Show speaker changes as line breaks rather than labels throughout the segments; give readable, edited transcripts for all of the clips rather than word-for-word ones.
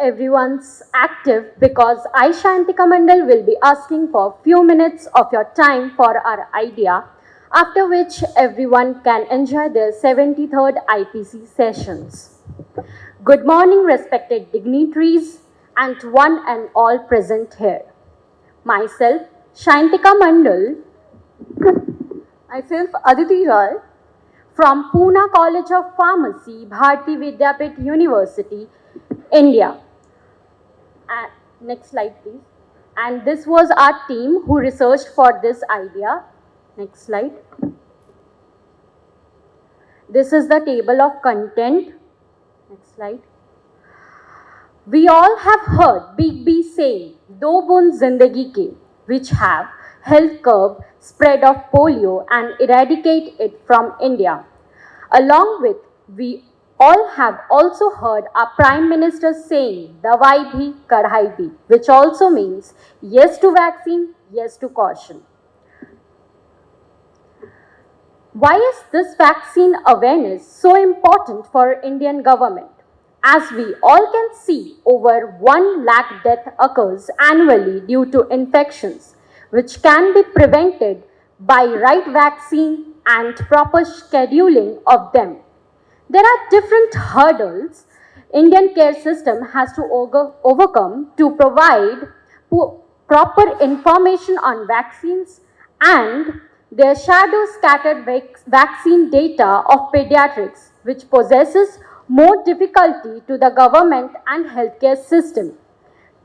everyone's active because I, Sayantika Mandal, will be asking for few minutes of your time for our idea, after which everyone can enjoy their 73rd IPC sessions. Good morning, respected dignitaries and one and all present here. Myself, Sayantika Mandal,
Myself, Aditi Roy,
from Pune College of Pharmacy, Bharati Vidyapit University, India. Next slide, please. And this was our team who researched for this idea. Next slide. This is the table of content. Next slide. We all have heard Big B saying, "Do bund zindagi ke," which have helped curb spread of polio and eradicate it from India. Along with, we all have also heard our Prime Minister saying, "Dawai bhi, kadhai bhi," which also means yes to vaccine, yes to caution. Why is this vaccine awareness so important for Indian government? As we all can see, over 1 lakh death occurs annually due to infections, which can be prevented by right vaccine and proper scheduling of them. There are different hurdles Indian care system has to overcome to provide proper information on vaccines and their shadow scattered vaccine data of pediatrics, which possesses more difficulty to the government and healthcare system.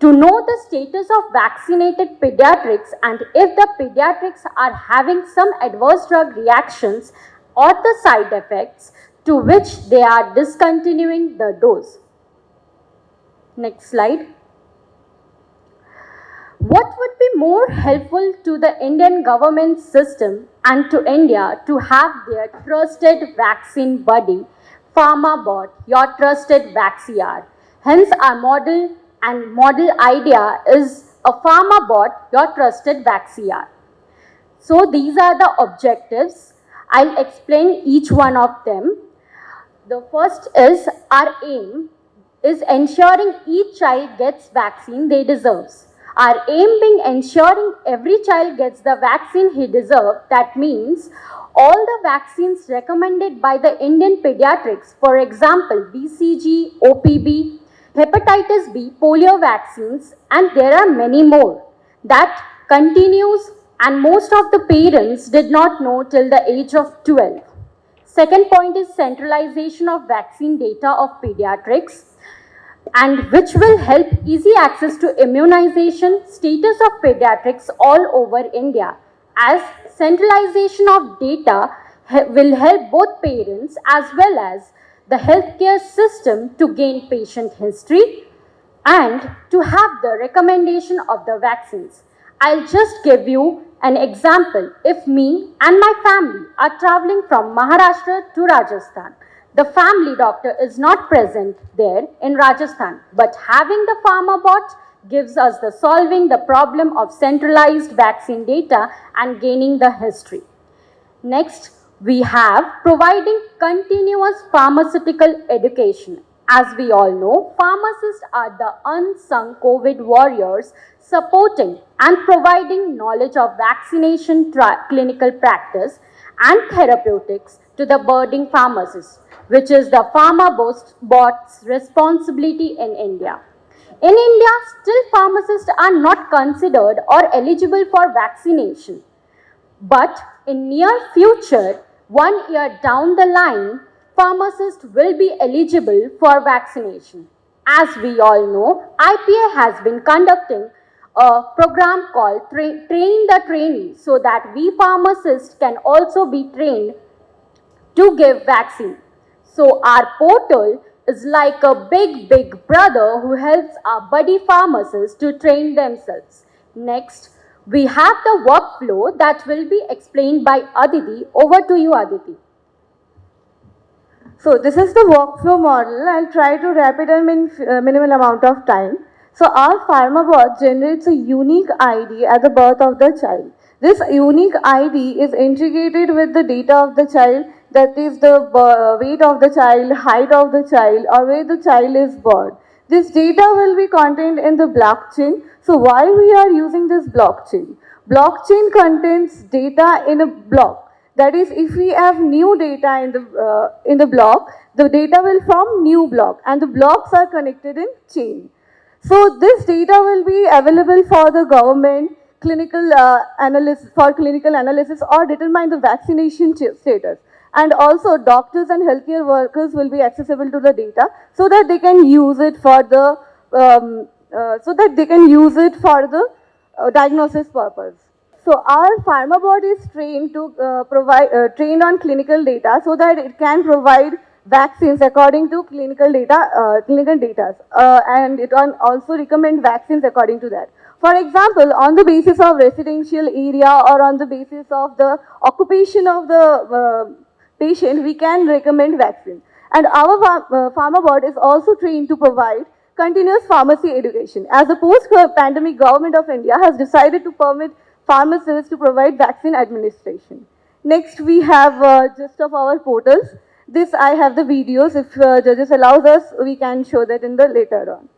To know the status of vaccinated pediatrics and if the pediatrics are having some adverse drug reactions or the side effects to which they are discontinuing the dose. Next slide. What would be more helpful to the Indian government system and to India to have their trusted vaccine buddy, Pharma bot, your trusted vaccine. Hence our model idea is a Pharma bot, your trusted vaccine. So these are the objectives. I'll explain each one of them. The first is our aim is ensuring each child gets vaccine they deserve. Our aim being ensuring every child gets the vaccine he deserves. That means all the vaccines recommended by the Indian pediatrics, for example, BCG, OPB, hepatitis B, polio vaccines, and there are many more. That continues and most of the parents did not know till the age of 12. Second point is centralization of vaccine data of pediatrics, and which will help easy access to immunization status of pediatrics all over India, as centralization of data will help both parents as well as the healthcare system to gain patient history and to have the recommendation of the vaccines. I'll just give you an example. If me and my family are traveling from Maharashtra to Rajasthan, the family doctor is not present there in Rajasthan, but having the Pharma bot gives us the solving the problem of centralized vaccine data and gaining the history. Next, we have providing continuous pharmaceutical education. As we all know, pharmacists are the unsung COVID warriors supporting and providing knowledge of vaccination clinical practice and therapeutics to the budding pharmacists, which is the Pharma bot's responsibility in India. In India, still pharmacists are not considered or eligible for vaccination. But in near future, 1 year down the line, pharmacists will be eligible for vaccination. As we all know, IPA has been conducting a program called Train the Trainee so that we pharmacists can also be trained to give vaccine. So our portal is like a big brother who helps our buddy pharmacists to train themselves. Next, we have the workflow that will be explained by Aditi. Over to you, Aditi.
So this is the workflow model. I'll try to wrap it in minimal amount of time. So our Pharma bot generates a unique ID at the birth of the child. This unique ID is integrated with the data of the child, that is the weight of the child, height of the child, or where the child is born. This data will be contained in the blockchain. So why we are using this blockchain? Blockchain contains data in a block. That is, if we have new data in the block, the data will form new block, and the blocks are connected in chain. So this data will be available for the government clinical analysis for clinical analysis or determine the vaccination status. And also doctors and healthcare workers will be accessible to the data so that they can use it for the diagnosis purpose. So our pharma board is trained to trained on clinical data so that it can provide vaccines according to clinical data, and it can also recommend vaccines according to that. For example, on the basis of residential area or on the basis of the occupation of the patient, we can recommend vaccines. And our pharma board is also trained to provide continuous pharmacy education. As the post-pandemic government of India has decided to permit pharmacists to provide vaccine administration. Next, we have gist of our portals. This I have the videos. If judges allows us, we can show that in the later on.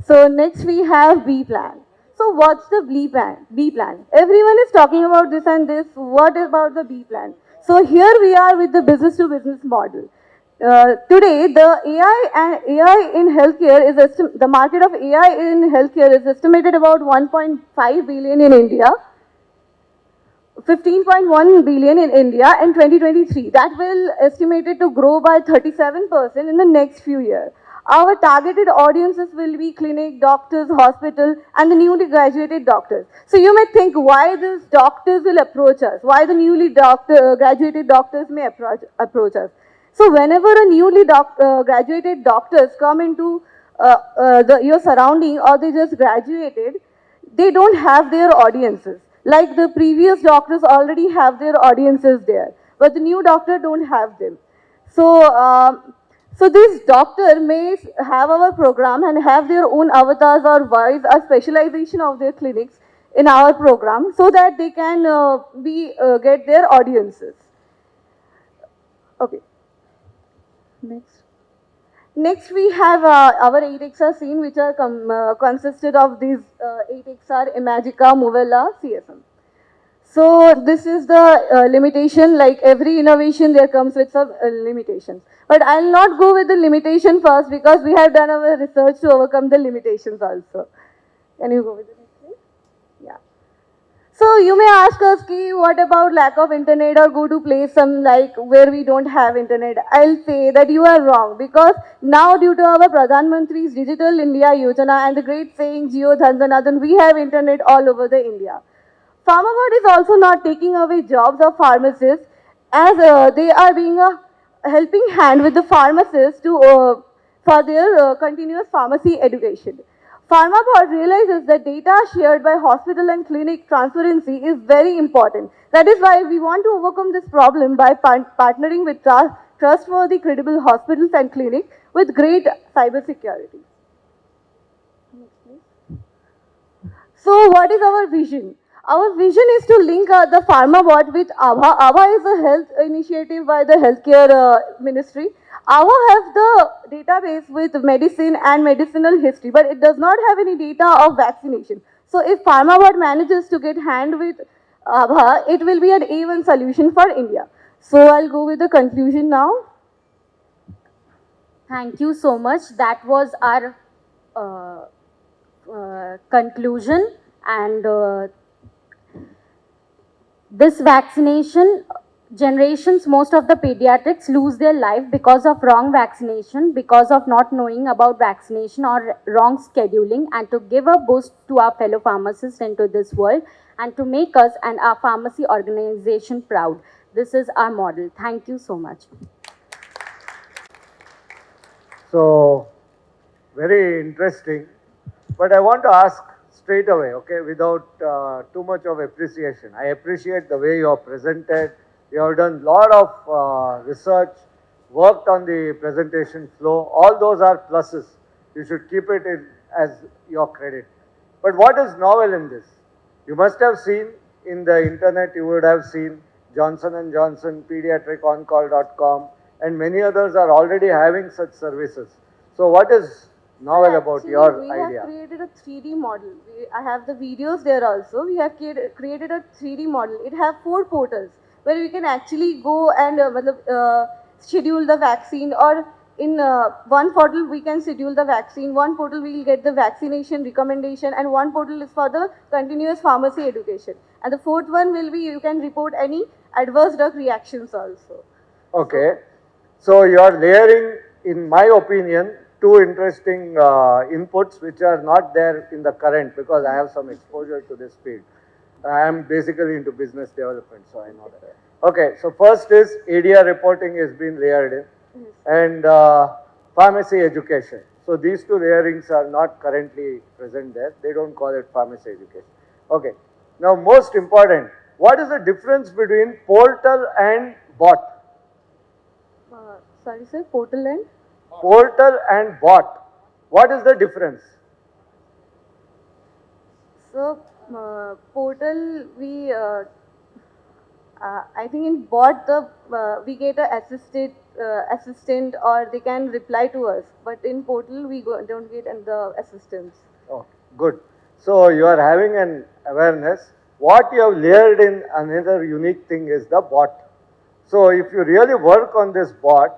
So next we have B plan. So what's the B plan? B plan. Everyone is talking about this and this. What about the B plan? So here we are with the business to business model. Today, the AI in healthcare is the market of AI in healthcare is estimated about 1.5 billion in India, 15.1 billion in India in 2023. That will estimated to grow by 37% in the next few years. Our targeted audiences will be clinic, doctors, hospital, and the newly graduated doctors. So you may think why these doctors will approach us, why the newly graduated doctors may approach us. So whenever a newly graduated doctors come into your surrounding or they just graduated, they don't have their audiences. Like the previous doctors already have their audiences there, but the new doctor don't have them. So this doctor may have our program and have their own avatars or voice or specialization of their clinics in our program so that they can get their audiences. Okay. Next we have our 8XR scene, which are consisted of these 8XR, Imagica, Movella, CSM. So this is the limitation, like every innovation there comes with some limitations. But I'll not go with the limitation first because we have done our research to overcome the limitations also. Can you go with the next slide? Yeah. So you may ask us, what about lack of internet or go to place some like where we don't have internet? I'll say that you are wrong because now due to our Pradhan Mantri's Digital India Yojana and the great saying Jio Dhan Dhan Dhan, we have internet all over the India. Pharma board is also not taking away jobs of pharmacists as they are being a helping hand with the pharmacists to for their continuous pharmacy education. Pharma board realizes that data shared by hospital and clinic transparency is very important. That is why we want to overcome this problem by partnering with trustworthy, credible hospitals and clinics with great cyber security. So what is our vision? Our vision is to link the pharma board with ABHA. ABHA is a health initiative by the healthcare ministry. ABHA has the database with medicine and medicinal history, but it does not have any data of vaccination. So if pharma board manages to get hand with ABHA, it will be an A1 solution for India. So I'll go with the conclusion now.
Thank you so much. That was our conclusion, and this vaccination generations, most of the pediatrics lose their life because of wrong vaccination, because of not knowing about vaccination or wrong scheduling, and to give a boost to our fellow pharmacists into this world and to make us and our pharmacy organization proud. This is our model. Thank you so much.
So, very interesting. But I want to ask straight away, okay, without too much of appreciation. I appreciate the way you have presented. You have done a lot of research, worked on the presentation flow. All those are pluses. You should keep it in as your credit. But what is novel in this? You must have seen in the internet, you would have seen Johnson & Johnson, pediatriconcall.com, and many others are already having such services. So what is novel about
Actually,
your
we
idea.
have created a 3D model. I have the videos there also. We have created a 3D model. It have 4 portals where we can actually go and schedule the vaccine, or in one portal we can schedule the vaccine, one portal we will get the vaccination recommendation, and one portal is for the continuous pharmacy education. And the fourth one will be you can report any adverse drug reactions also.
Okay. So you are layering, in my opinion, two interesting inputs which are not there in the current, because I have some exposure to this field. I am basically into business development, so I know that. Okay, so first is ADR reporting is being layered in, and pharmacy education. So these two layerings are not currently present there. They don't call it pharmacy education. Okay. Now, most important, what is the difference between portal and bot?
Sorry sir, portal and?
Portal and bot. What is the difference?
So, portal, we, I think in bot, we get a assistant, or they can reply to us. But in portal, we don't get the assistance.
Oh, good. So you are having an awareness. What you have layered in, another unique thing is the bot. So if you really work on this bot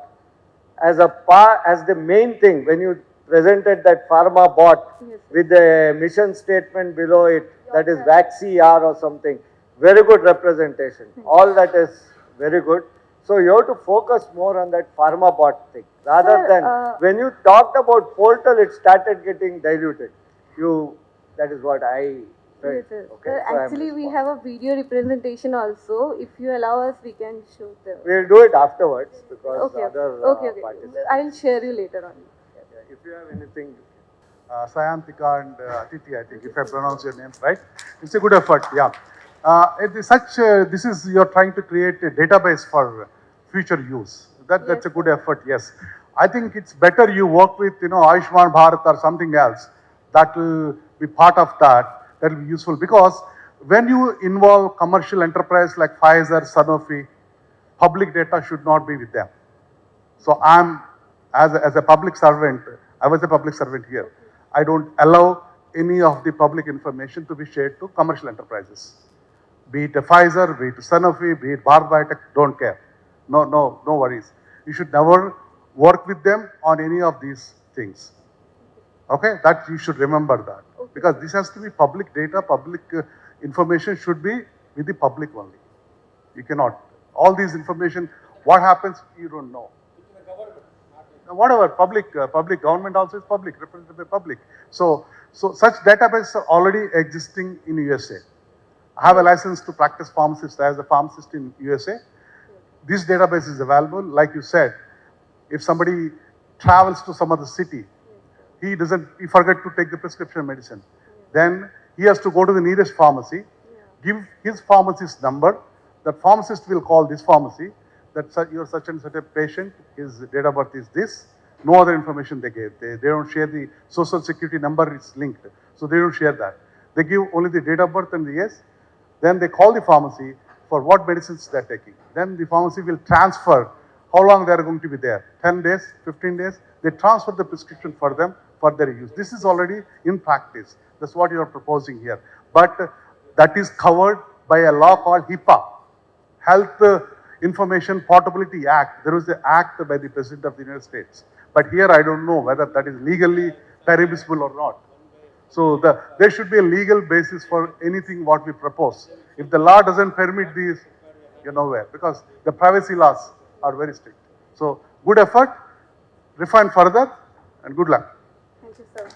as the main thing, when you presented that pharma bot
Yes,
with the mission statement below it, that is VacciR or something, very good representation. All that is very good. So you have to focus more on that pharma bot thing rather
Sir,
than when you talked about portal, it started getting diluted. That is what I felt.
Yes, sir.
Okay,
Sir,
so I am
actually, we
responding.
have a video representation also. If you allow us, we can show the.
We'll do it afterwards because
Okay,
the other
okay.
participants.
I'll share you later on.
If you have anything.
Sayantika and Aditi, I think, if I pronounce your name right. It's a good effort, yeah. This is, you're trying to create a database for future use. That's a good effort, yes. I think it's better you work with, Ayushman Bharat or something else. That will be part of that. That will be useful, because when you involve commercial enterprise like Pfizer, Sanofi, public data should not be with them. So as a public servant, I was a public servant here. I don't allow any of the public information to be shared to commercial enterprises. Be it a Pfizer, be it Sanofi, be it Bharat Biotech, don't care. No worries. You should never work with them on any of these things. Okay, that you should remember that. Because this has to be public data, public information should be with the public only. You cannot. All these information, what happens, you don't know. Whatever, public government also is public, represented by public. So such databases are already existing in USA. I have a license to practice pharmacist as a pharmacist in USA. This database is available. Like you said, if somebody travels to some other city, he forget to take the prescription medicine. Then he has to go to the nearest pharmacy, give his pharmacist number. The pharmacist will call this pharmacy, that you're such and such a patient, his date of birth is this. No other information they gave. They don't share the social security number, it's linked. So they don't share that. They give only the date of birth and the yes. Then they call the pharmacy for what medicines they're taking. Then the pharmacy will transfer how long they're going to be there. 10 days, 15 days. They transfer the prescription for them for their use. This is already in practice. That's what you're proposing here. But that is covered by a law called HIPAA, Health Information Portability Act. There was an act by the President of the United States. But here I don't know whether that is legally permissible or not. So there should be a legal basis for anything what we propose. If the law doesn't permit these, you're nowhere, because the privacy laws are very strict. So good effort, refine further, and good luck.
Thank you, sir.